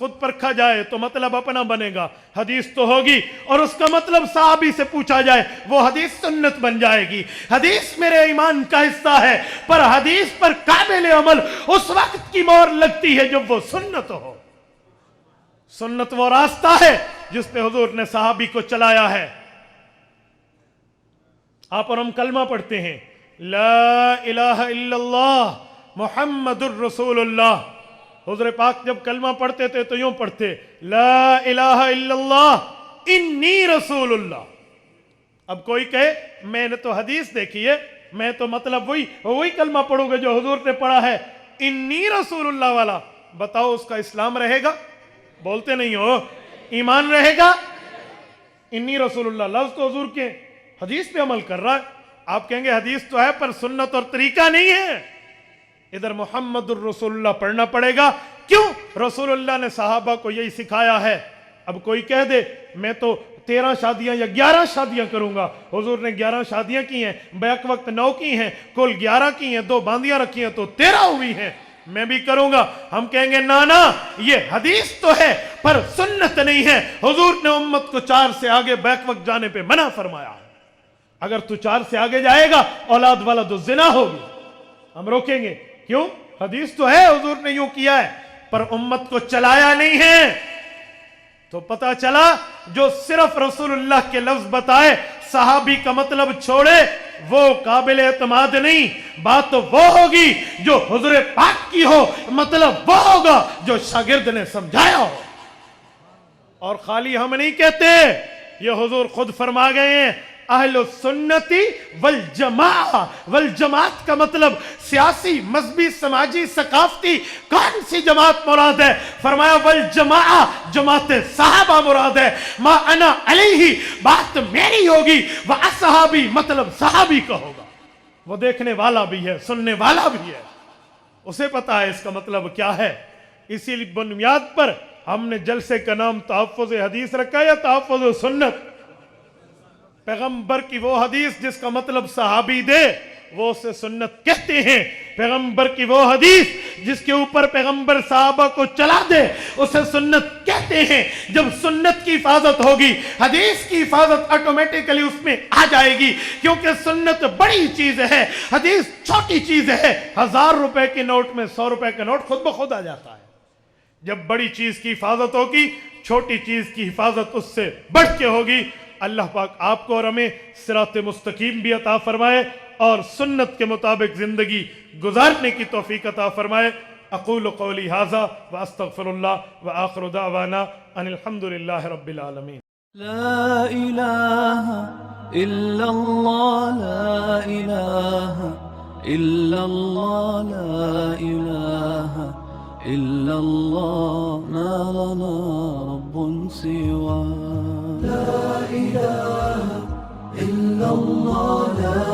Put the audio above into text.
خود پرکھا جائے تو مطلب اپنا بنے گا، حدیث تو ہوگی، اور اس کا مطلب صحابی سے پوچھا جائے وہ حدیث سنت بن جائے گی۔ حدیث میرے ایمان کا حصہ ہے، پر حدیث پر قابل عمل اس وقت کی مہر لگتی ہے جب وہ سنت ہو۔ سنت وہ راستہ ہے جس پہ حضور نے صحابی کو چلایا ہے۔ آپ اور ہم کلمہ پڑھتے ہیں، لا الہ الا اللہ محمد الرسول اللہ۔ حضور پاک جب کلمہ پڑھتے تھے تو یوں پڑھتے، لا الہ الا اللہ انی رسول اللہ۔ اب کوئی کہے میں نے تو حدیث دیکھی ہے، میں تو مطلب وہی کلمہ پڑھوں گا جو حضور نے پڑھا ہے، انی رسول اللہ والا، بتاؤ اس کا اسلام رہے گا؟ بولتے نہیں ہو، ایمان رہے گا؟ انی رسول اللہ لفظ تو حضور کے، حدیث پہ عمل کر رہا ہے۔ آپ کہیں گے حدیث تو ہے پر سنت اور طریقہ نہیں ہے۔ ادھر محمد الرسول اللہ پڑھنا پڑے گا، کیوں؟ رسول اللہ نے صحابہ کو یہی سکھایا ہے۔ اب کوئی کہہ دے میں تو 13 شادیاں یا 11 شادیاں کروں گا، حضور نے 11 شادیاں کی ہیں، بیک وقت 9 کی ہیں، کل 11 کی ہیں، 2 باندیاں رکھی ہیں تو 13 ہوئی ہیں، میں بھی کروں گا۔ ہم کہیں گے نا یہ حدیث تو ہے پر سنت نہیں ہے۔ حضور نے امت کو 4 سے آگے بیک وقت جانے پہ منع فرمایا ہے۔ اگر تو 4 سے آگے جائے گا اولاد والا تو زنا ہوگی، ہم روکیں گے، کیوں؟ حدیث تو ہے حضور نے یوں کیا ہے، پر امت کو چلایا نہیں ہے۔ تو پتا چلا جو صرف رسول اللہ کے لفظ بتائے، صحابی کا مطلب چھوڑے، وہ قابل اعتماد نہیں۔ بات تو وہ ہوگی جو حضور پاک کی ہو، مطلب وہ ہوگا جو شاگرد نے سمجھایا ہو۔ اور خالی ہم نہیں کہتے، یہ حضور خود فرما گئے ہیں، اہل السنتی والجماعت کا مطلب سیاسی، مذہبی، سماجی، ثقافتی کون سی جماعت مراد ہے؟ فرمایا والجماعہ، جماعت صحابہ مراد ہے۔ ما انا علیہ، بات میری ہوگی، واصحابی، مطلب صحابی کا ہوگا۔ وہ دیکھنے والا بھی ہے، سننے والا بھی ہے، اسے پتا ہے اس کا مطلب کیا ہے۔ اسی بنیاد پر ہم نے جلسے کا نام تحفظ حدیث رکھا یا تحفظ سنت؟ پیغمبر کی وہ حدیث جس کا مطلب صحابی دے وہ اسے سنت کہتے ہیں۔ پیغمبر کی وہ حدیث جس کے اوپر پیغمبر صحابہ کو چلا دے اسے سنت کہتے ہیں۔ جب سنت کی حفاظت ہوگی حدیث کی حفاظت آٹومیٹکلی اس میں آ جائے گی، کیونکہ سنت بڑی چیز ہے، حدیث چھوٹی چیز ہے۔ 1000 روپے کے نوٹ میں 100 روپے کا نوٹ خود بخود آ جاتا ہے۔ جب بڑی چیز کی حفاظت ہوگی چھوٹی چیز کی حفاظت اس سے بڑھ کے ہوگی۔ اللہ پاک آپ کو اور ہمیں صراط مستقیم بھی عطا فرمائے اور سنت کے مطابق زندگی گزارنے کی توفیق عطا فرمائے۔ اقول قولی ھذا واستغفر اللہ وآخر دعوانا ان الحمد للہ رب العالمین۔ لا الہ الا اللہ، لا الہ الا اللہ، لا الہ الا اللہ، ما لنا رب سواه۔ لا إله إلا الله، لا